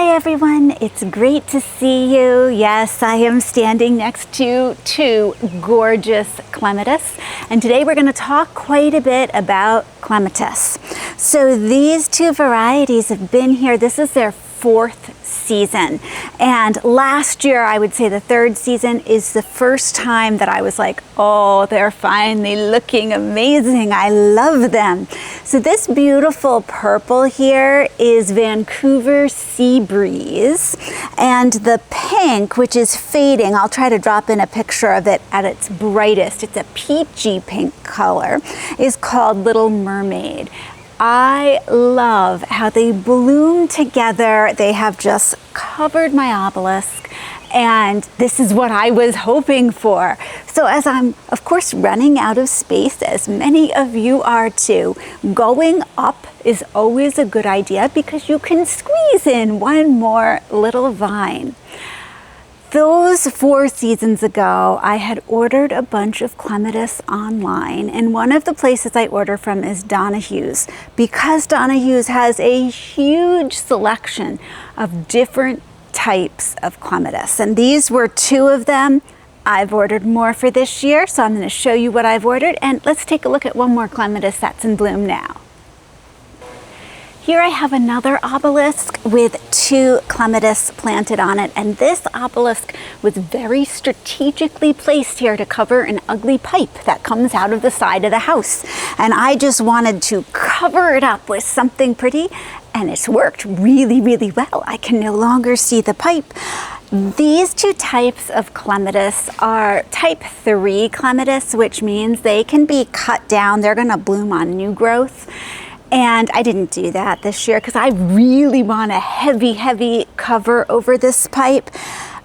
Hi everyone, it's great to see you. Yes, I am standing next to two gorgeous clematis, and today we're going to talk quite a bit about clematis. So these two varieties have been here. This is their fourth season, and last year, I would say the third season, is the first time that I was like, oh, they're finally looking amazing. I love them. So this beautiful purple here is Vancouver Sea Breeze, and the pink, which is fading, I'll try to drop in a picture of it at its brightest, it's a peachy pink color, is called Little Mermaid. I love how they bloom together. They have just covered my obelisk, and this is what I was hoping for. So as I'm, of course, running out of space, as many of you are too, going up is always a good idea because you can squeeze in one more little vine. Those 4 seasons ago, I had ordered a bunch of clematis online, and one of the places I order from is Donahue's, because Donahue's has a huge selection of different types of clematis, and these were 2 of them. I've ordered more for this year, so I'm going to show you what I've ordered, and let's take a look at one more clematis that's in bloom now. Here I have another obelisk with 2 clematis planted on it, and this obelisk was very strategically placed here to cover an ugly pipe that comes out of the side of the house. And I just wanted to cover it up with something pretty, and it's worked really, really well. I can no longer see the pipe. These 2 types of clematis are type 3 clematis, which means they can be cut down. They're going to bloom on new growth. And I didn't do that this year because I really want a heavy cover over this pipe.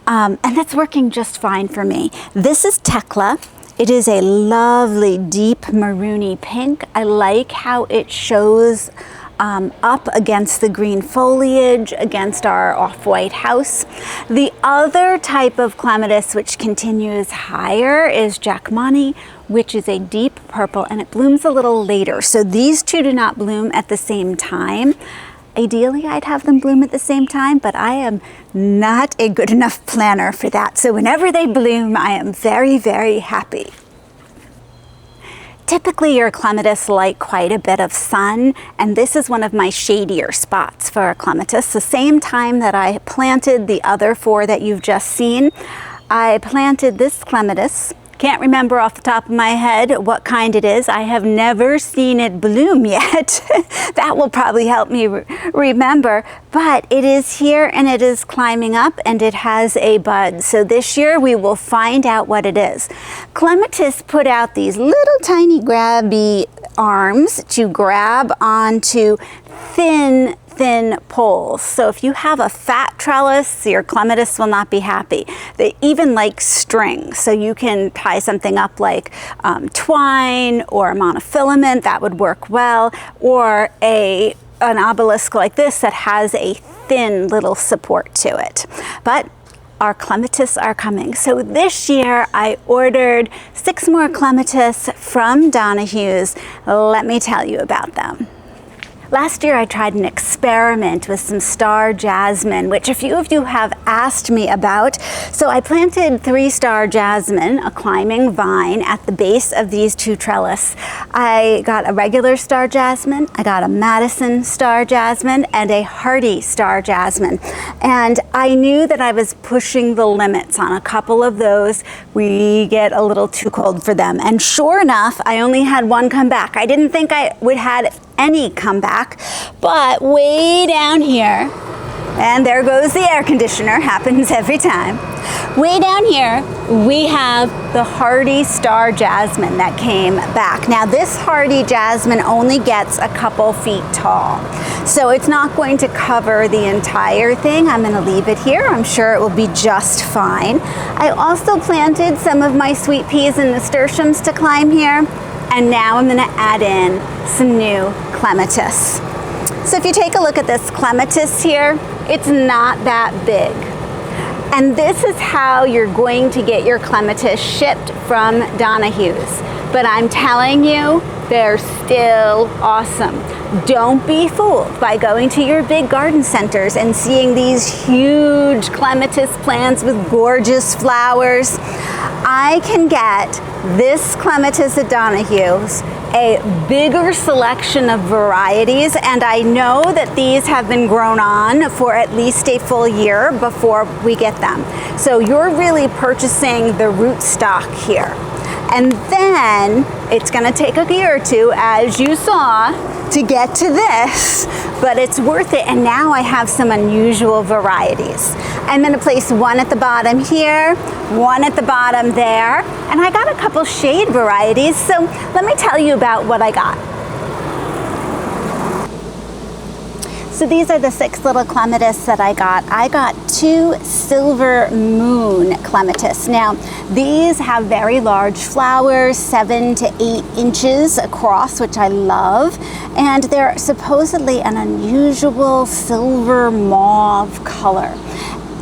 And that's working just fine for me. This is Tekla. It is a lovely deep maroony pink. I like how it shows up against the green foliage, against our off-white house. The other type of clematis which continues higher is Jackmani, which is a deep purple, and it blooms a little later. So these 2 do not bloom at the same time. Ideally, I'd have them bloom at the same time, but I am not a good enough planner for that. So whenever they bloom, I am very, very happy. Typically, your clematis like quite a bit of sun, and this is one of my shadier spots for a clematis. The same time that I planted the other 4 that you've just seen, I planted this clematis. Can't remember off the top of my head what kind it is. I have never seen it bloom yet. That will probably help me remember, but it is here and it is climbing up and it has a bud. So this year we will find out what it is. Clematis put out these little tiny grabby arms to grab onto thin poles. So if you have a fat trellis, your clematis will not be happy. They even like string, so you can tie something up like twine or monofilament. That would work well, or an obelisk like this that has a thin little support to it. But our clematis are coming. So this year I ordered 6 more clematis from Donahue's. Let me tell you about them. Last year I tried an experiment with some star jasmine, which a few of you have asked me about. So I planted 3 star jasmine, a climbing vine, at the base of these 2 trellis. I got a regular star jasmine, I got a Madison star jasmine, and a hardy star jasmine. And I knew that I was pushing the limits on a couple of those. We get a little too cold for them. And sure enough, I only had 1 come back. I didn't think I would have any come back, but way down here, and there goes the air conditioner, happens every time. Way down here, we have the hardy star jasmine that came back. Now this hardy jasmine only gets a couple feet tall, so it's not going to cover the entire thing. I'm going to leave it here. I'm sure it will be just fine. I also planted some of my sweet peas and nasturtiums to climb here. And now I'm going to add in some new clematis. So if you take a look at this clematis here, it's not that big. And this is how you're going to get your clematis shipped from Donahue's. But I'm telling you, they're still awesome. Don't be fooled by going to your big garden centers and seeing these huge clematis plants with gorgeous flowers. I can get this Clematis at Donahue's a bigger selection of varieties, and I know that these have been grown on for at least a full year before we get them. So you're really purchasing the rootstock here. And then it's going to take a year or two, as you saw, to get to this, but it's worth it. And now I have some unusual varieties. I'm going to place one at the bottom here, one at the bottom there, and I got a couple shade varieties. So let me tell you about what I got. So these are the 6 little clematis that I got. I got 2 silver moon clematis. Now, these have very large flowers, 7 to 8 inches across, which I love. And they're supposedly an unusual silver mauve color.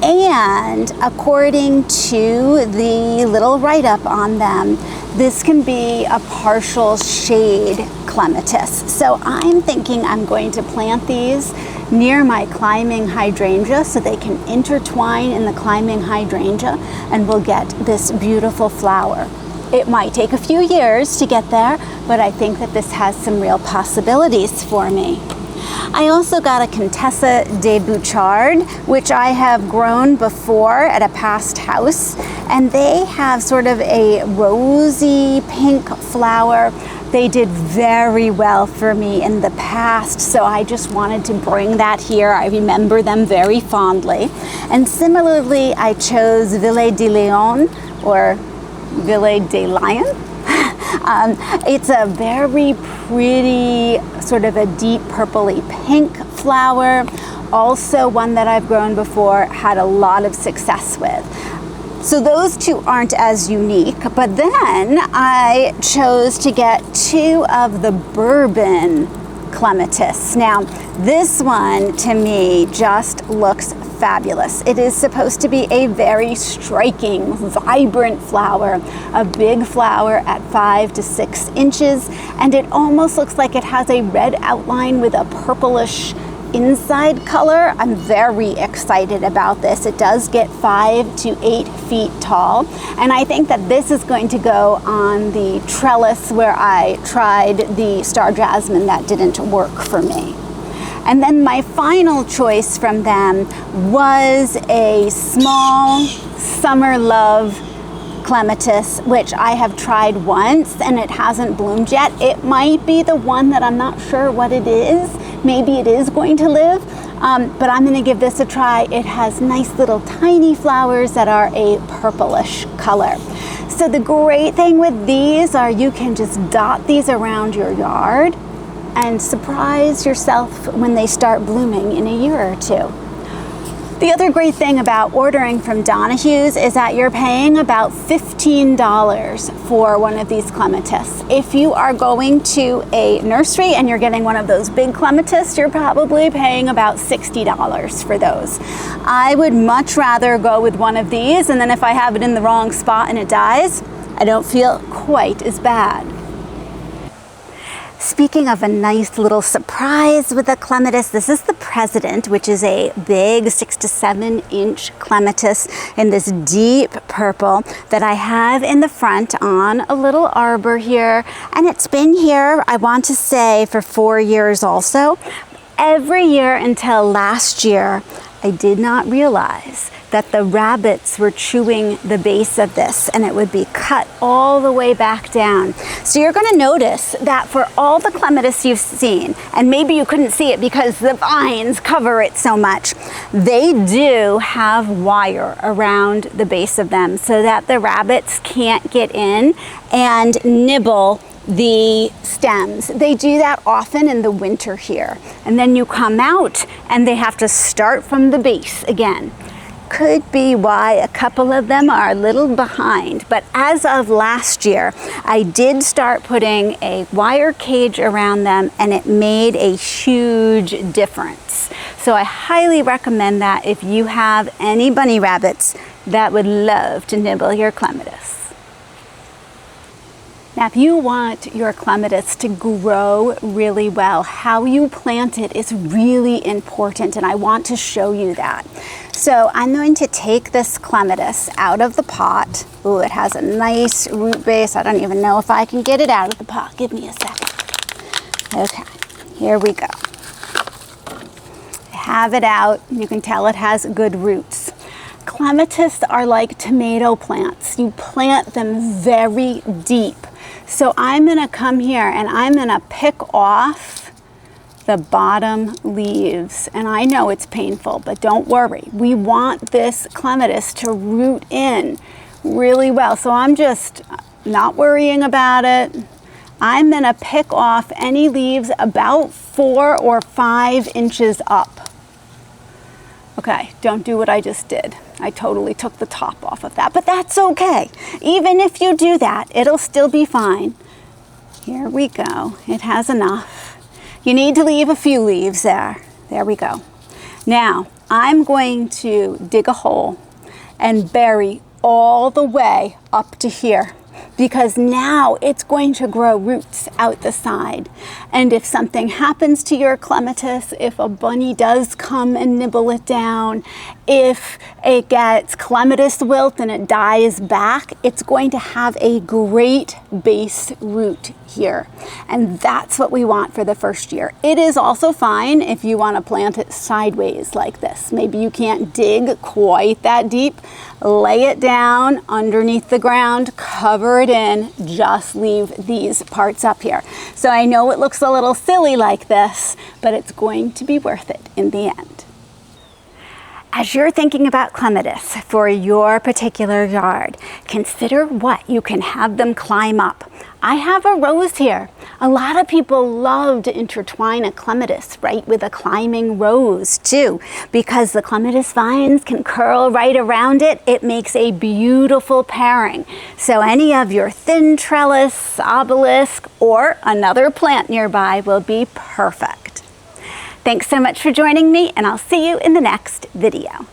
And according to the little write-up on them, this can be a partial shade clematis. So I'm thinking I'm going to plant these near my climbing hydrangea so they can intertwine in the climbing hydrangea and we'll get this beautiful flower. It might take a few years to get there, but I think that this has some real possibilities for me. I also got a Contessa de Bouchard, which I have grown before at a past house, and they have sort of a rosy pink flower. They did very well for me in the past, so I just wanted to bring that here. I remember them very fondly. And similarly, I chose Ville de Lion, or Ville de Lion. It's a very pretty, sort of a deep purpley pink flower. Also one that I've grown before, had a lot of success with. So those 2 aren't as unique, but then I chose to get 2 of the bourbon clematis. Now, this one to me just looks fabulous. It is supposed to be a very striking, vibrant flower, a big flower at 5 to 6 inches, and it almost looks like it has a red outline with a purplish inside color. I'm very excited about this. It does get 5 to 8 feet tall, and I think that this is going to go on the trellis where I tried the star jasmine that didn't work for me. And then my final choice from them was a small summer love clematis, which I have tried once and it hasn't bloomed yet. It might be the one that I'm not sure what it is. Maybe it is going to live, but I'm going to give this a try. It has nice little tiny flowers that are a purplish color. So the great thing with these are you can just dot these around your yard and surprise yourself when they start blooming in a year or 2. The other great thing about ordering from Donahue's is that you're paying about $15 for one of these clematis. If you are going to a nursery and you're getting one of those big clematis, you're probably paying about $60 for those. I would much rather go with one of these, and then if I have it in the wrong spot and it dies, I don't feel quite as bad. Speaking of a nice little surprise with a clematis, this is the President, which is a big 6 to 7 inch clematis in this deep purple that I have in the front on a little arbor here. And it's been here, I want to say, for 4 years also. Every year until last year, I did not realize that the rabbits were chewing the base of this and it would be cut all the way back down. So you're going to notice that for all the clematis you've seen, and maybe you couldn't see it because the vines cover it so much, they do have wire around the base of them so that the rabbits can't get in and nibble the stems. They do that often in the winter here. And then you come out and they have to start from the base again. Could be why a couple of them are a little behind, but as of last year, I did start putting a wire cage around them and it made a huge difference. So I highly recommend that if you have any bunny rabbits that would love to nibble your clematis. Now, if you want your clematis to grow really well, how you plant it is really important, and I want to show you that. So I'm going to take this clematis out of the pot. Ooh, it has a nice root base. I don't even know if I can get it out of the pot. Give me a second. Okay, here we go. I have it out. You can tell it has good roots. Clematis are like tomato plants. You plant them very deep. So I'm gonna come here and I'm gonna pick off the bottom leaves. And I know it's painful, but don't worry. We want this clematis to root in really well. So I'm just not worrying about it. I'm gonna pick off any leaves about 4 or 5 inches up. Okay, don't do what I just did. I totally took the top off of that, but that's okay. Even if you do that, it'll still be fine. Here we go. It has enough. You need to leave a few leaves there. There we go. Now, I'm going to dig a hole and bury all the way up to here, because now it's going to grow roots out the side. And if something happens to your clematis, if a bunny does come and nibble it down, if it gets clematis wilt and it dies back, it's going to have a great base root here. And that's what we want for the first year. It is also fine if you want to plant it sideways like this. Maybe you can't dig quite that deep. Lay it down underneath the ground, cover it in, just leave these parts up here. So I know it looks a little silly like this, but it's going to be worth it in the end. As you're thinking about clematis for your particular yard, consider what you can have them climb up. I have a rose here. A lot of people love to intertwine a clematis, right, with a climbing rose too, because the clematis vines can curl right around it. It makes a beautiful pairing. So any of your thin trellis, obelisk, or another plant nearby will be perfect. Thanks so much for joining me, and I'll see you in the next video.